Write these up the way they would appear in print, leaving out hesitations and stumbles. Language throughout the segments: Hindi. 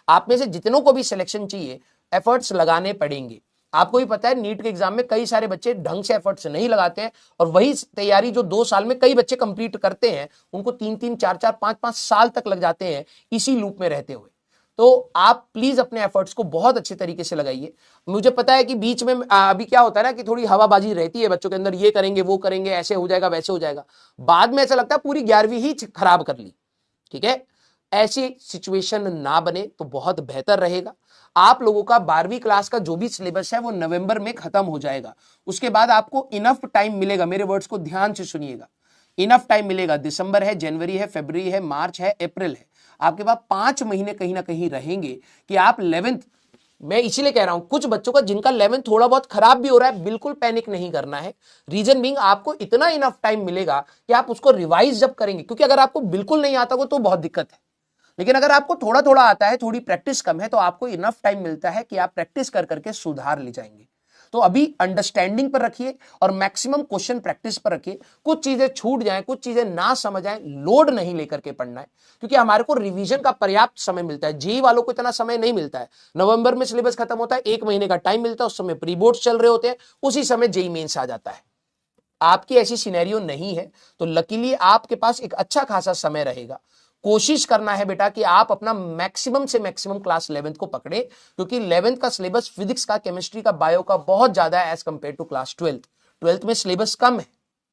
आप में से जितनों को भी सिलेक्शन चाहिए एफर्ट्स लगाने पड़ेंगे। आपको भी पता है नीट के एग्जाम में कई सारे बच्चे ढंग से एफर्ट्स नहीं लगाते हैं और वही तैयारी जो 2 साल में कई बच्चे कंप्लीट करते हैं उनको 3-3, 4-4, 5-5 साल तक लग जाते हैं इसी लूप में रहते हुए। तो आप प्लीज अपने एफर्ट्स को बहुत अच्छे तरीके से लगाइए। मुझे पता है कि बीच में अभी क्या होता है ना कि थोड़ी हवाबाजी रहती है बच्चों के अंदर, ये करेंगे वो करेंगे, ऐसे हो जाएगा वैसे हो जाएगा, बाद में ऐसा लगता है पूरी 11वीं ही खराब कर ली। ठीक है, ऐसी सिचुएशन ना बने तो बहुत बेहतर रहेगा। आप लोगों का 12वीं क्लास का जो भी सिलेबस है वो नवंबर में खत्म हो जाएगा। उसके बाद आपको इनफ टाइम मिलेगा, मेरे वर्ड्स को ध्यान से सुनिएगा, इनफ टाइम मिलेगा। दिसंबर है, जनवरी है, फरवरी है, मार्च है, अप्रैल है, आपके पास 5 महीने कहीं ना कहीं रहेंगे कि आप 11th, मैं इसीलिए कह रहा हूं कुछ बच्चों का जिनका 11th थोड़ा बहुत खराब भी हो रहा है, बिल्कुल पैनिक नहीं करना है। रीजन बीइंग आपको इतना इनफ टाइम मिलेगा कि आप उसको रिवाइज जब करेंगे, क्योंकि अगर आपको बिल्कुल नहीं आता हो तो बहुत दिक्कत है, लेकिन अगर आपको थोड़ा थोड़ा आता है, थोड़ी प्रैक्टिस कम है, तो आपको इनफ टाइम मिलता है कि आप प्रैक्टिस कर करके सुधार ले जाएंगे। तो अभी अंडरस्टैंडिंग पर रखिए और मैक्सिमम क्वेश्चन प्रैक्टिस पर रखिए। कुछ चीजें छूट जाएं, कुछ चीजें ना समझ आए, लोड नहीं लेकर के पढ़ना है, क्योंकि हमारे को रिवीजन का पर्याप्त समय मिलता है। जेई वालों को इतना समय नहीं मिलता है। नवंबर में सिलेबस खत्म होता है, 1 महीने का टाइम मिलता है, उस समय प्री बोर्ड्स चल रहे होते हैं, उसी समय जेई मेंस आ जाता है। आपकी ऐसी सिनेरियो नहीं है, तो लकीली आपके पास एक अच्छा खासा समय रहेगा। कोशिश करना है बेटा कि आप अपना मैक्सिमम से मैक्सिमम क्लास 11th को पकड़े, क्योंकि 11th का सिलेबस फिजिक्स का, केमिस्ट्री का, बायो का बहुत ज्यादा है as compare to class 12th। 12th में सिलेबस कम है,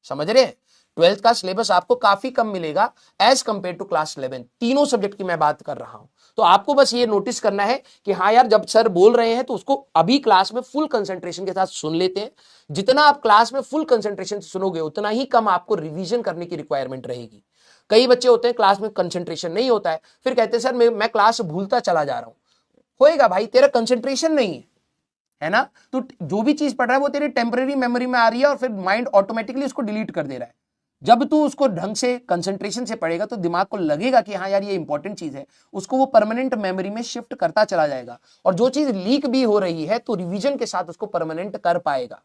समझ रहे हैं? 12th का सिलेबस आपको काफी कम मिलेगा as compare to class 11th। तीनों सब्जेक्ट की मैं बात कर रहा हूं। तो आपको बस ये नोटिस करना है कि हाँ यार, जब सर बोल रहे हैं तो उसको अभी क्लास में फुल कंसंट्रेशन के साथ सुन लेते हैं। जितना आप क्लास में फुल कंसंट्रेशन से सुनोगे उतना ही कम आपको रिवीजन करने की रिक्वायरमेंट रहेगी। कई बच्चे होते हैं क्लास में कंसंट्रेशन नहीं होता है, फिर कहते हैं सर मैं क्लास भूलता चला जा रहा हूं। होएगा भाई, तेरा कंसंट्रेशन नहीं है ना, तो जो भी चीज पढ़ रहा है वो तेरी टेम्पररी मेमोरी में आ रही है और फिर माइंड ऑटोमेटिकली उसको डिलीट कर दे रहा है। जब तू उसको ढंग से कंसंट्रेशन से पढ़ेगा तो दिमाग को लगेगा कि हाँ यार ये इंपॉर्टेंट चीज है, उसको वो परमानेंट मेमोरी में शिफ्ट करता चला जाएगा। और जो चीज लीक भी हो रही है तो रिवीजन के साथ उसको परमानेंट कर पाएगा।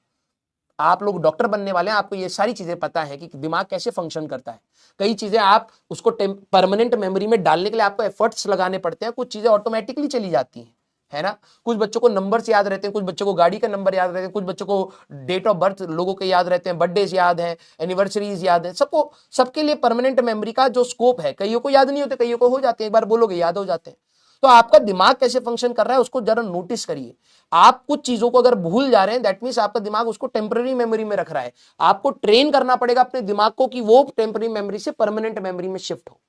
आप लोग डॉक्टर बनने वाले हैं, आपको ये सारी चीजें पता है कि दिमाग कैसे फंक्शन करता है। कई चीजें आप उसको परमानेंट मेमोरी में डालने के लिए आपको एफर्ट्स लगाने पड़ते हैं, कुछ चीजें ऑटोमेटिकली चली जाती हैं, है ना। कुछ बच्चों को नंबर्स याद रहते हैं, कुछ बच्चों को गाड़ी का नंबर याद रहते हैं, कुछ बच्चों को डेट ऑफ बर्थ लोगों के याद रहते हैं, बर्थडेज याद है, एनिवर्सरीज याद है। सबको, सबके लिए परमानेंट मेमोरी का जो स्कोप है, कईयों को याद नहीं होते, कईयों को हो जाते हैं, एक बार बोलोगे याद हो जाते हैं। तो आपका दिमाग कैसे फंक्शन कर रहा है उसको जरा नोटिस करिए। आप कुछ चीजों को अगर भूल जा रहे हैं, दैट मींस आपका दिमाग उसको टेम्पररी मेमोरी में रख रहा है। आपको ट्रेन करना पड़ेगा अपने दिमाग को कि वो टेम्पररी मेमोरी से परमानेंट मेमोरी में शिफ्ट हो।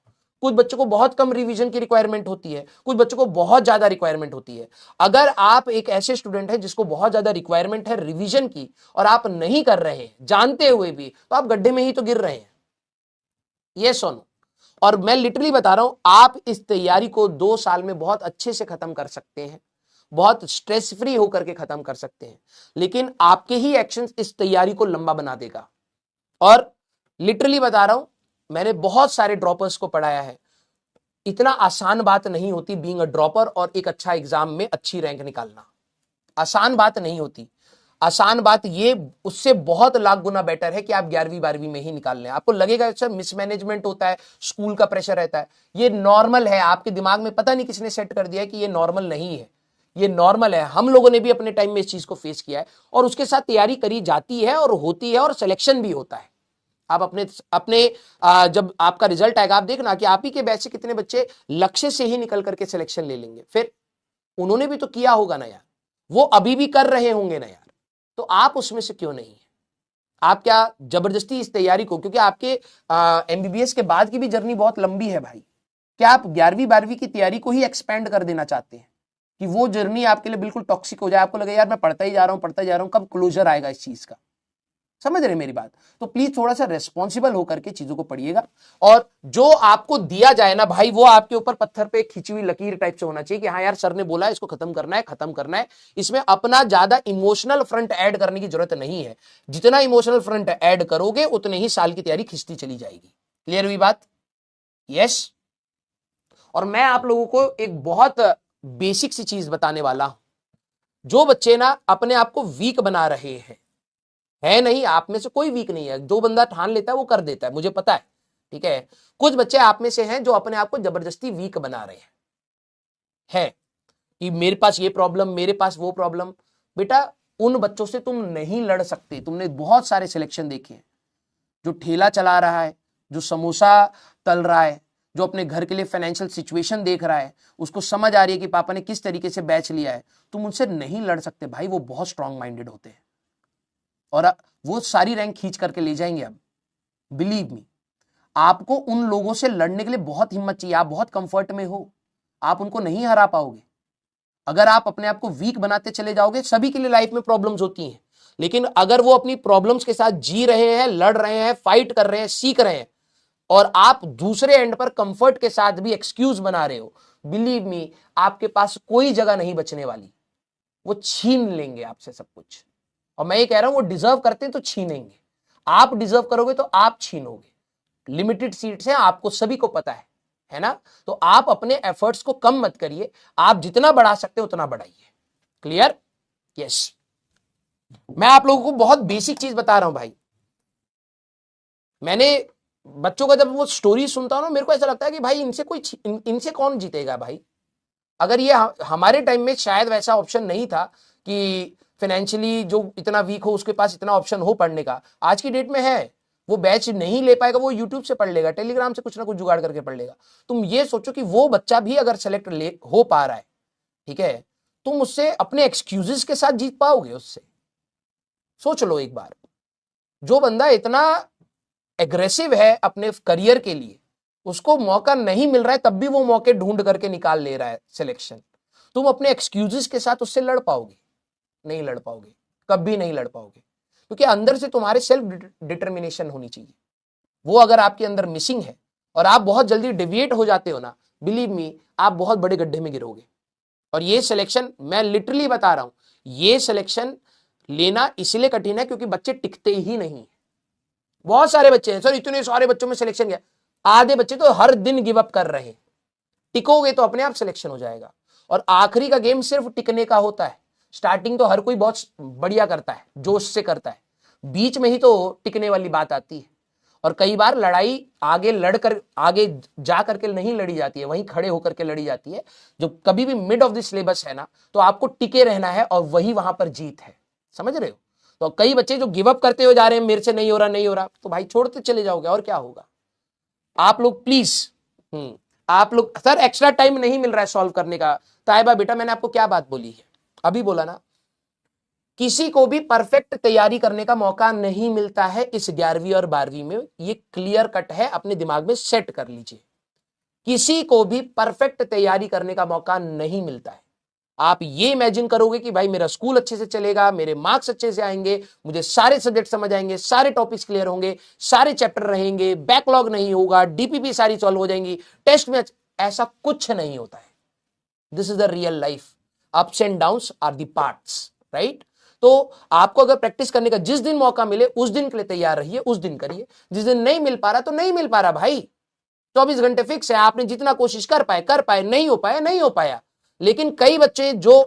कुछ बच्चों को बहुत कम रिवीजन की रिक्वायरमेंट होती है, कुछ बच्चों को बहुत ज्यादा रिक्वायरमेंट होती है। अगर आप एक ऐसे स्टूडेंट है जिसको बहुत ज्यादा रिक्वायरमेंट है रिवीजन की और आप नहीं कर रहे हैं जानते हुए भी, तो आप गड्ढे में ही तो गिर रहे हैं। ये सुनो, और मैं लिटरली बता रहा हूं, आप इस तैयारी को 2 साल में बहुत अच्छे से खत्म कर सकते हैं, बहुत स्ट्रेस फ्री होकर के खत्म कर सकते हैं। लेकिन आपके ही एक्शंस इस तैयारी को लंबा बना देगा। और लिटरली बता रहा हूं, मैंने बहुत सारे ड्रॉपर्स को पढ़ाया है। इतना आसान बात नहीं होती बीइंग अ ड्रॉपर और एक अच्छा एग्जाम में अच्छी रैंक निकालना। आसान बात नहीं होती। आसान बात ये उससे बहुत लाख गुना बेटर है कि आप 11वीं 12वीं में ही निकाल लें। आपको लगेगा सर मिसमैनेजमेंट होता है, स्कूल का प्रेशर रहता है, ये नॉर्मल है। आपके दिमाग में पता नहीं किसने सेट कर दिया है कि ये नॉर्मल नहीं है, ये नॉर्मल है। हम लोगों ने भी अपने टाइम में इस चीज को फेस किया है और उसके साथ तैयारी करी जाती है और होती है और सिलेक्शन भी होता है। आप अपने अपने जब आपका रिजल्ट आएगा आप देखना कि आप ही के बैच से कितने बच्चे लक्ष्य से ही निकल करके सिलेक्शन ले लेंगे। फिर उन्होंने भी तो किया होगा ना यार, वो अभी भी कर रहे होंगे ना यार, तो आप उसमें से क्यों नहीं है? आप क्या जबरदस्ती इस तैयारी को, क्योंकि आपके एमबीबीएस के बाद की भी जर्नी बहुत लंबी है भाई, क्या आप 11वीं 12वीं की तैयारी को ही एक्सपेंड कर देना चाहते हैं कि वो जर्नी आपके लिए बिल्कुल टॉक्सिक हो जाए, आपको लगे यार मैं पढ़ता ही जा रहा हूं पढ़ता ही जा रहा हूं, कब क्लोजर आएगा इस चीज का? समझ रहे मेरी बात? तो प्लीज थोड़ा सा रेस्पॉन्सिबल होकर के चीजों को पढ़िएगा। और जो आपको दिया जाए ना भाई, वो आपके ऊपर पत्थर पे खींची हुई लकीर टाइप से होना चाहिए कि हाँ यार सर ने बोला इसको खत्म करना है, खत्म करना है। इसमें अपना ज्यादा इमोशनल फ्रंट ऐड करने की जरूरत नहीं है। जितना इमोशनल फ्रंट ऐड करोगे उतने ही साल की तैयारी खिंचती चली जाएगी। क्लियर हुई बात? यस। और मैं आप लोगों को एक बहुत बेसिक सी चीज बताने वाला हूं। जो बच्चे ना अपने आप को वीक बना रहे हैं, है नहीं, आप में से कोई वीक नहीं है, जो बंदा ठान लेता है वो कर देता है, मुझे पता है, ठीक है। कुछ बच्चे आप में से हैं जो अपने आप को जबरदस्ती वीक बना रहे हैं। है कि मेरे पास ये प्रॉब्लम, मेरे पास वो प्रॉब्लम, बेटा उन बच्चों से तुम नहीं लड़ सकते। तुमने बहुत सारे सिलेक्शन देखे हैं, जो ठेला चला रहा है, जो समोसा तल रहा है, जो अपने घर के लिए फाइनेंशियल सिचुएशन देख रहा है, उसको समझ आ रही है कि पापा ने किस तरीके से बैच लिया है, तुम उनसे नहीं लड़ सकते भाई। वो बहुत स्ट्रांग माइंडेड होते हैं और वो सारी रैंक खींच करके ले जाएंगे। अब बिलीव मी, आपको उन लोगों से लड़ने के लिए बहुत हिम्मत चाहिए। आप बहुत कंफर्ट में हो, आप उनको नहीं हरा पाओगे। अगर आप अपने आप को वीक बनाते चले जाओगे, सभी के लिए लाइफ में प्रॉब्लम्स होती हैं, लेकिन अगर वो अपनी प्रॉब्लम्स के साथ जी रहे हैं, लड़ रहे हैं, फाइट कर रहे हैं, सीख रहे हैं, और आप दूसरे एंड पर कंफर्ट के साथ भी एक्सक्यूज बना रहे हो, बिलीव मी आपके पास कोई जगह नहीं बचने वाली। वो छीन लेंगे आपसे सब कुछ। और मैं ये कह रहा हूं, वो डिजर्व करते हैं तो छीनेंगे। आप डिजर्व करोगे तो आप छीनोगे। लिमिटेड सीट्स हैं, आपको सभी को पता है ना। तो आप अपने एफर्ट्स को कम मत करिए, आप जितना बढ़ा सकते हो उतना बढ़ाइए। क्लियर? यस। मैं आप लोगों को बहुत बेसिक चीज बता रहा हूं भाई। मैंने बच्चों का जब वो स्टोरी सुनता हूं ना, मेरे को ऐसा लगता है कि भाई इनसे कौन जीतेगा भाई। अगर ये हमारे टाइम में शायद वैसा ऑप्शन नहीं था कि फाइनेंशियली जो इतना वीक हो उसके पास इतना ऑप्शन हो पढ़ने का, आज की डेट में है। वो बैच नहीं ले पाएगा, वो यूट्यूब से पढ़ लेगा, टेलीग्राम से कुछ ना कुछ जुगाड़ करके पढ़ लेगा। तुम ये सोचो कि वो बच्चा भी अगर सेलेक्ट हो पा रहा है, ठीक है, तुम उससे अपने एक्सक्यूजेस के साथ जीत पाओगे उससे? सोच लो एक बार। जो बंदा इतना एग्रेसिव है अपने करियर के लिए, उसको मौका नहीं मिल रहा है, तब भी वो मौके ढूंढ करके निकाल ले रहा है सिलेक्शन। तुम अपने एक्सक्यूजेस के साथ उससे लड़ पाओगे? नहीं लड़ पाओगे, कभी नहीं लड़ पाओगे। क्योंकि अंदर से तुम्हारे सेल्फ डिटर्मिनेशन होनी चाहिए। वो अगर आपके अंदर मिसिंग है और आप बहुत जल्दी डिविएट हो जाते हो ना, बिलीव मी आप बहुत बड़े गड्ढे में गिरोगे। और ये सिलेक्शन मैं लिटरली बता रहा हूं, ये सिलेक्शन लेना इसलिए कठिन है क्योंकि बच्चे टिकते ही नहीं। बहुत सारे बच्चे हैं सर, इतने सारे बच्चों में सिलेक्शन गया, आधे बच्चे तो हर दिन गिव अप कर रहे हैं। टिकोगे तो अपने आप सिलेक्शन हो जाएगा। और आखिरी का गेम सिर्फ टिकने का होता है। स्टार्टिंग तो हर कोई बहुत बढ़िया करता है, जोश से करता है, बीच में ही तो टिकने वाली बात आती है। और कई बार लड़ाई आगे जा करके नहीं लड़ी जाती है, वहीं खड़े होकर के लड़ी जाती है। जो कभी भी मिड ऑफ द सिलेबस है ना, तो आपको टिके रहना है और वही वहां पर जीत है। समझ रहे हो? तो कई बच्चे जो गिव अप करते हुए जा रहे हैं, मेरे से नहीं हो रहा नहीं हो रहा, तो भाई छोड़ते चले जाओगे और क्या होगा। आप लोग प्लीज, आप लोग, सर एक्स्ट्रा टाइम नहीं मिल रहा है सॉल्व करने का। ताइबा बेटा मैंने आपको क्या बात बोली है, अभी बोला ना, किसी को भी परफेक्ट तैयारी करने का मौका नहीं मिलता है इस 11वीं और 12वीं में। ये क्लियर कट है, अपने दिमाग में सेट कर लीजिए। किसी को भी परफेक्ट तैयारी करने का मौका नहीं मिलता है। आप ये इमेजिन करोगे कि भाई मेरा स्कूल अच्छे से चलेगा, मेरे मार्क्स अच्छे से आएंगे, मुझे सारे सब्जेक्ट समझ आएंगे, सारे टॉपिक्स क्लियर होंगे, सारे चैप्टर रहेंगे, बैकलॉग नहीं होगा, डीपीपी सारी सॉल्व हो जाएंगी, टेस्ट में ऐसा कुछ नहीं होता है। This is the real life. Ups and downs are the parts, right? तो आपको अगर प्रैक्टिस करने का जिस दिन मौका मिले उस दिन के लिए तैयार रहिए, उस दिन करिए। जिस दिन नहीं मिल पा रहा तो नहीं मिल पा रहा भाई, 24 घंटे फिक्स है, आपने जितना कोशिश कर पाए, नहीं हो पाया नहीं हो पाया। लेकिन कई बच्चे जो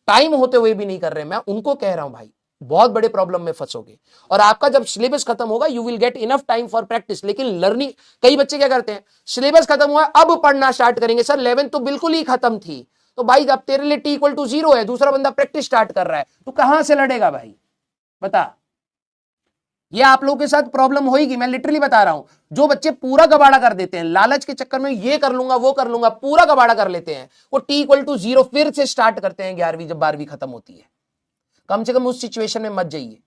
टाइम होते हुए भी नहीं कर रहे, मैं उनको कह रहा हूं भाई बहुत बड़े प्रॉब्लम में फंसोगे। और आपका जब सिलेबस खत्म होगा you will get enough time for practice. लेकिन लर्निंग, कई बच्चे क्या करते हैं, सिलेबस खत्म हुआ अब पढ़ना स्टार्ट करेंगे। सर 11th तो बिल्कुल ही खत्म थी, तो भाई जब तेरे लिए T=0 है, दूसरा बंदा प्रैक्टिस स्टार्ट कर रहा है, तो कहां से लड़ेगा भाई बता। ये आप लोगों के साथ प्रॉब्लम होगी, मैं लिटरली बता रहा हूं। जो बच्चे पूरा गबाड़ा कर देते हैं लालच के चक्कर में, ये कर लूंगा वो कर लूंगा, पूरा गबाड़ा कर लेते हैं, वो T=0 फिर से स्टार्ट करते हैं 11वीं जब 12वीं खत्म होती है। कम से कम उस सिचुएशन में मत जाइए।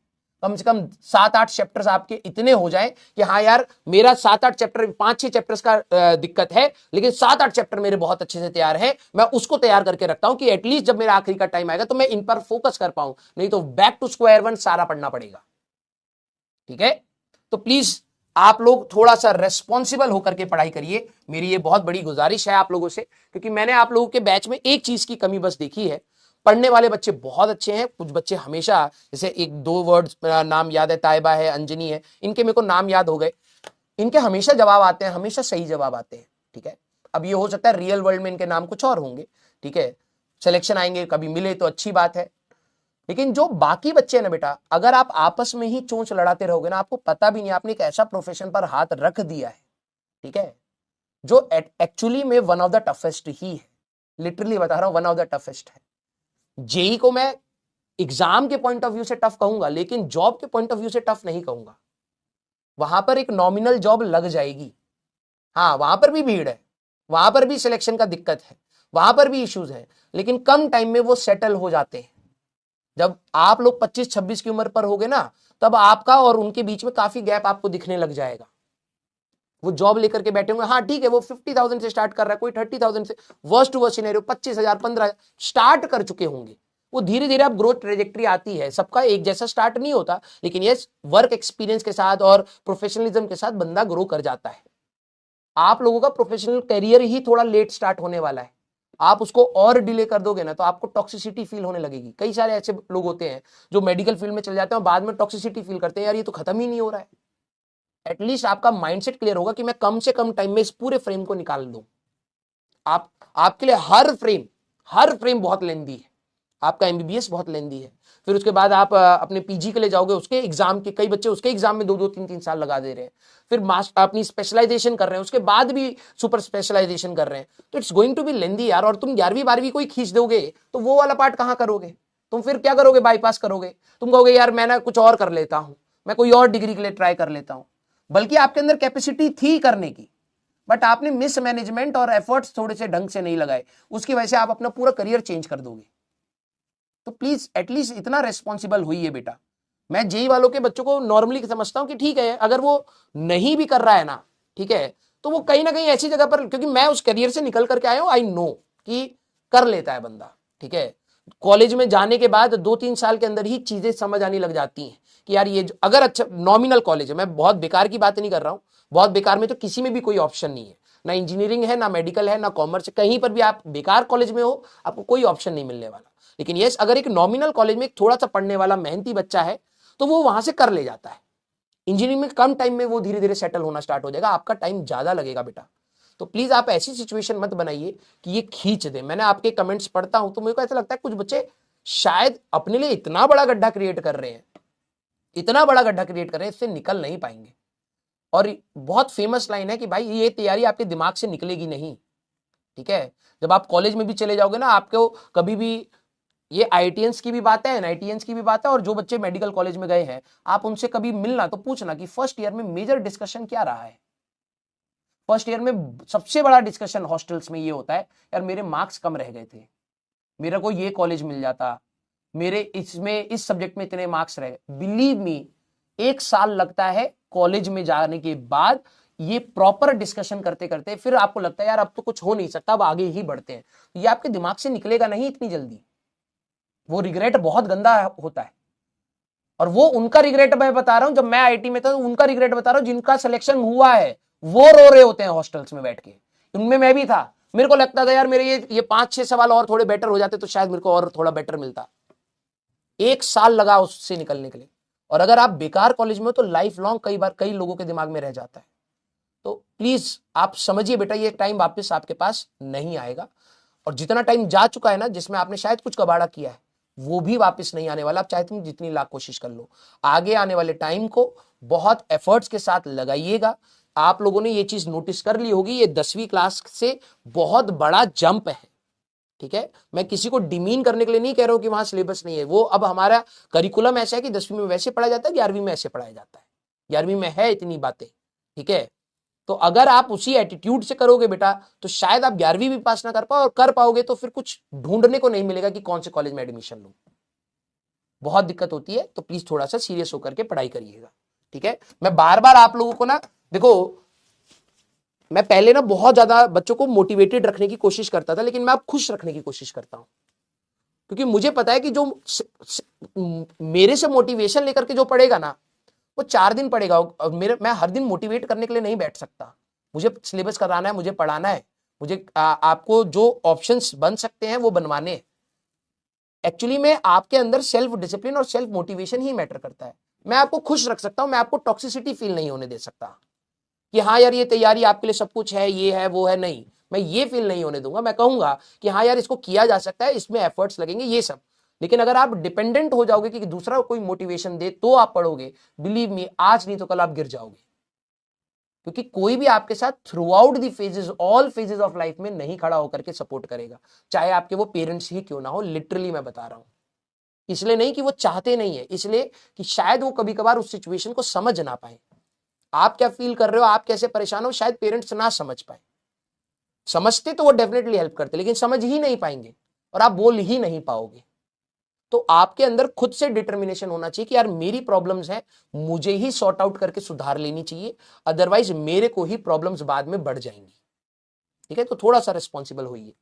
कम से कम 7-8 चैप्टर्स आपके इतने हो जाए कि हाँ यार मेरा 7-8 चैप्टर, 5-6 चैप्टर्स का दिक्कत है, लेकिन 7-8 चैप्टर मेरे बहुत अच्छे से तैयार है। मैं उसको तैयार करके रखता हूं कि एटलीस्ट जब मेरा आखिरी का टाइम आएगा तो मैं इन पर फोकस कर पाऊं, नहीं तो बैक टू स्क्वायर वन सारा पढ़ना पड़ेगा। ठीक है? तो प्लीज आप लोग थोड़ा सा रेस्पॉन्सिबल होकर के पढ़ाई करिए, मेरी ये बहुत बड़ी गुजारिश है आप लोगों से। क्योंकि मैंने आप लोगों के बैच में एक चीज की कमी बस देखी है, पढ़ने वाले बच्चे बहुत अच्छे हैं, कुछ बच्चे हमेशा, जैसे एक दो वर्ड्स नाम याद है, ताइबा है, अंजनी है, इनके मेरे को नाम याद हो गए, इनके हमेशा जवाब आते हैं, हमेशा सही जवाब आते हैं। ठीक है? अब ये हो सकता है रियल वर्ल्ड में इनके नाम कुछ और होंगे, ठीक है, सिलेक्शन आएंगे, कभी मिले तो अच्छी बात है। लेकिन जो बाकी बच्चे हैं ना बेटा, अगर आप आपस में ही चोंच लड़ाते रहोगे ना, आपको पता भी नहीं आपने एक ऐसा प्रोफेशन पर हाथ रख दिया है, ठीक है, जो एक्चुअली में वन ऑफ द टफेस्ट ही है। लिटरली बता रहा हूं, वन ऑफ द टफेस्ट है। जेई को मैं एग्जाम के पॉइंट ऑफ व्यू से टफ कहूंगा, लेकिन जॉब के पॉइंट ऑफ व्यू से टफ नहीं कहूंगा। वहां पर एक नॉमिनल जॉब लग जाएगी। हाँ, वहां पर भी भीड़ है, वहां पर भी सिलेक्शन का दिक्कत है, वहां पर भी इश्यूज है, लेकिन कम टाइम में वो सेटल हो जाते हैं। जब आप लोग 25-26 की उम्र पर होगे ना, तब आपका और उनके बीच में काफी गैप आपको दिखने लग जाएगा। वो जॉब लेकर के बैठे होंगे, हाँ ठीक है, वो 50,000 से स्टार्ट कर रहा है, कोई 30,000 से, worst to worst scenario 25,000 15,000 start कर चुके होंगे। वो धीरे धीरे आप ग्रोथ ट्रेजेक्ट्री आती है, सबका एक जैसा स्टार्ट नहीं होता, लेकिन ये वर्क एक्सपीरियंस के साथ और प्रोफेशनलिज्म के साथ बंदा ग्रो कर जाता है। आप लोगों का प्रोफेशनल करियर ही थोड़ा लेट स्टार्ट होने वाला है। आप उसको और डिले कर दोगे ना, तो आपको टॉक्सिसिटी फील होने लगेगी। कई सारे ऐसे लोग होते हैं जो मेडिकल फील्ड में चले जाते हैं और बाद में टॉक्सिसिटी फील करते हैं, यार ये तो खत्म ही नहीं हो रहा है। एटलीस्ट आपका माइंडसेट क्लियर होगा कि मैं कम से कम टाइम में इस पूरे फ्रेम को निकाल दूं। आपके लिए हर फ्रेम बहुत लेंदी है। आपका एमबीबीएस बहुत लेंदी है, फिर उसके बाद आप अपने पीजी के लिए जाओगे, उसके एग्जाम के कई बच्चे उसके एग्जाम में 2-2 3-3 साल लगा दे रहे हैं, फिर मास्टर अपनी स्पेशलाइजेशन कर रहे हैं, उसके बाद भी सुपर स्पेशलाइजेशन कर रहे हैं। तो इट्स गोइंग टू बी लेंदी यार। और तुम 11वीं 12वीं कोई खींच दोगे तो वो वाला पार्ट कहां करोगे? तुम फिर क्या करोगे? बाईपास करोगे। तुम कहोगे यार मैं ना कुछ और कर लेता हूं, मैं कोई और डिग्री के लिए ट्राई कर लेता हूं। बल्कि आपके अंदर कैपेसिटी थी करने की, बट आपने मिसमैनेजमेंट और एफर्ट्स थोड़े से ढंग से नहीं लगाए, उसकी वजह से आप अपना पूरा करियर चेंज कर दोगे। तो प्लीज एटलीस्ट इतना रेस्पॉन्सिबल हुई है बेटा। मैं जेई वालों के बच्चों को नॉर्मली समझता हूं कि ठीक है, अगर वो नहीं भी कर रहा है ना, ठीक है, तो वो कहीं ना कहीं ऐसी जगह पर, क्योंकि मैं उस करियर से निकल करके आया हूं, आई नो कि कर लेता है बंदा, ठीक है। कॉलेज में जाने के बाद 2-3 साल के अंदर ही चीजें समझ आने लग जाती हैं कि यार ये अगर अच्छा नॉमिनल कॉलेज है, मैं बहुत बेकार की बात नहीं कर रहा हूं, बहुत बेकार में तो किसी में भी कोई ऑप्शन नहीं है, ना इंजीनियरिंग है, ना मेडिकल है, ना कॉमर्स, कहीं पर भी आप बेकार कॉलेज में हो, आपको कोई ऑप्शन नहीं मिलने वाला। लेकिन यस, अगर एक नॉमिनल कॉलेज में एक थोड़ा सा पढ़ने वाला मेहनती बच्चा है, तो वो वहां से कर ले जाता है। इंजीनियरिंग में कम टाइम में वो धीरे धीरे सेटल होना स्टार्ट हो जाएगा, आपका टाइम ज्यादा लगेगा बेटा। तो प्लीज आप ऐसी सिचुएशन मत बनाइए कि ये खींच दे। मैंने आपके कमेंट्स पढ़ता हूं तो मेरे को ऐसा लगता है कुछ बच्चे शायद अपने लिए इतना बड़ा गड्ढा क्रिएट कर रहे हैं, इतना बड़ा गड्ढा क्रिएट कर रहे हैं, इससे निकल नहीं पाएंगे। और बहुत फेमस लाइन है कि भाई ये तैयारी आपके दिमाग से निकलेगी नहीं, ठीक है। जब आप कॉलेज में भी चले जाओगे ना, आपको कभी भी, ये आईआईटीएंस की भी बात है, एनआईटीएंस की भी बात है, और जो बच्चे मेडिकल कॉलेज में गए हैं, आप उनसे कभी मिलना तो पूछना कि फर्स्ट ईयर में मेजर डिस्कशन क्या रहा है। फर्स्ट ईयर में सबसे बड़ा डिस्कशन हॉस्टल्स में ये होता है, यार मेरे मार्क्स कम रह गए थे, मेरा को ये कॉलेज मिल जाता, मेरे इसमें इस सब्जेक्ट में इतने मार्क्स रहे। बिलीव मी, 1 साल लगता है कॉलेज में जाने के बाद, ये प्रॉपर डिस्कशन करते करते फिर आपको लगता है यार अब तो कुछ हो नहीं सकता, अब आगे ही बढ़ते हैं। ये आपके दिमाग से निकलेगा नहीं इतनी जल्दी। वो रिग्रेट बहुत गंदा होता है, और वो उनका रिग्रेट मैं बता रहा हूं, जब मैं आईटी में था तो उनका रिग्रेट बता रहा हूं जिनका सिलेक्शन हुआ है, वो रो रहे होते हैं हॉस्टल्स में बैठ के। उनमें मैं भी था। मेरे को लगता था यार मेरे ये 5-6 सवाल और थोड़े बेटर हो जाते तो शायद मेरे को और थोड़ा बेटर मिलता। 1 साल लगा उससे निकलने के लिए। और अगर आप बेकार कॉलेज में हो तो लाइफ लॉन्ग कई बार कई लोगों के दिमाग में रह जाता है। तो प्लीज आप समझिए बेटा, ये टाइम वापस आपके पास नहीं आएगा, और जितना टाइम जा चुका है ना, जिसमें आपने शायद कुछ कबाड़ा किया है, वो भी वापस नहीं आने वाला। आप चाहे तुम जितनी लाख कोशिश कर लो, आगे आने वाले टाइम को बहुत एफर्ट्स के साथ लगाइएगा। आप लोगों ने ये चीज नोटिस कर ली होगी, ये 10वीं क्लास से बहुत बड़ा जंप है, ठीक है। मैं किसी को डिमीन करने के लिए नहीं कह रहा हूं कि वहां सिलेबस नहीं है, वो अब हमारा करिकुलम ऐसा है कि 10वीं में वैसे पढ़ाया जाता है, 11वीं में ऐसे पढ़ाया जाता है, 11वीं में है इतनी बातें, ठीक है। तो अगर आप उसी एटीट्यूड से करोगे बेटा, तो शायद आप 11वीं भी पास ना कर पाओ, और कर पाओगे तो फिर कुछ ढूंढने को नहीं मिलेगा कि कौन से कॉलेज में एडमिशन लूं। बहुत दिक्कत होती है। तो प्लीज थोड़ा सा सीरियस होकर के पढ़ाई करिएगा, ठीक है। मैं बार बार आप लोगों को ना, देखो मैं पहले ना बहुत ज्यादा बच्चों को मोटिवेटेड रखने की कोशिश करता था, लेकिन मैं अब खुश रखने की कोशिश करता हूं, क्योंकि मुझे पता है कि जो मेरे से मोटिवेशन लेकर के जो पढ़ेगा ना, वो 4 दिन पढ़ेगा। और मैं हर दिन मोटिवेट करने के लिए नहीं बैठ सकता। मुझे सिलेबस कराना है, मुझे पढ़ाना है, मुझे आपको जो ऑप्शंस बन सकते हैं वो बनवाने हैं। एक्चुअली में आपके अंदर सेल्फ डिसिप्लिन और सेल्फ मोटिवेशन ही मैटर करता है। मैं आपको खुश रख सकता हूं, मैं आपको टॉक्सिसिटी फील नहीं होने दे सकता कि हाँ यार ये तैयारी आपके लिए सब कुछ है, ये है वो है, नहीं, मैं ये फील नहीं होने दूंगा। मैं कहूंगा कि हाँ यार इसको किया जा सकता है, इसमें एफर्ट्स लगेंगे, ये सब। लेकिन अगर आप डिपेंडेंट हो जाओगे कि दूसरा कोई मोटिवेशन दे तो आप पढ़ोगे, बिलीव मी आज नहीं तो कल आप गिर जाओगे। क्योंकि कोई भी आपके साथ through out the phases, all phases of life में नहीं खड़ा होकर के सपोर्ट करेगा, चाहे आपके वो पेरेंट्स ही क्यों ना हो। लिटरली मैं बता रहा हूं, इसलिए नहीं कि वो चाहते नहीं है, इसलिए कि शायद वो कभी कभार उस सिचुएशन को समझ ना पाए। आप क्या फील कर रहे हो, आप कैसे परेशान हो, शायद पेरेंट्स ना समझ पाए। समझते तो वो डेफिनेटली हेल्प करते, लेकिन समझ ही नहीं पाएंगे और आप बोल ही नहीं पाओगे। तो आपके अंदर खुद से डिटर्मिनेशन होना चाहिए कि यार मेरी प्रॉब्लम्स हैं, मुझे ही सॉर्ट आउट करके सुधार लेनी चाहिए, अदरवाइज मेरे को ही प्रॉब्लम्स बाद में बढ़ जाएंगी। ठीक है, तो थोड़ा सा रिस्पॉन्सिबल होइए।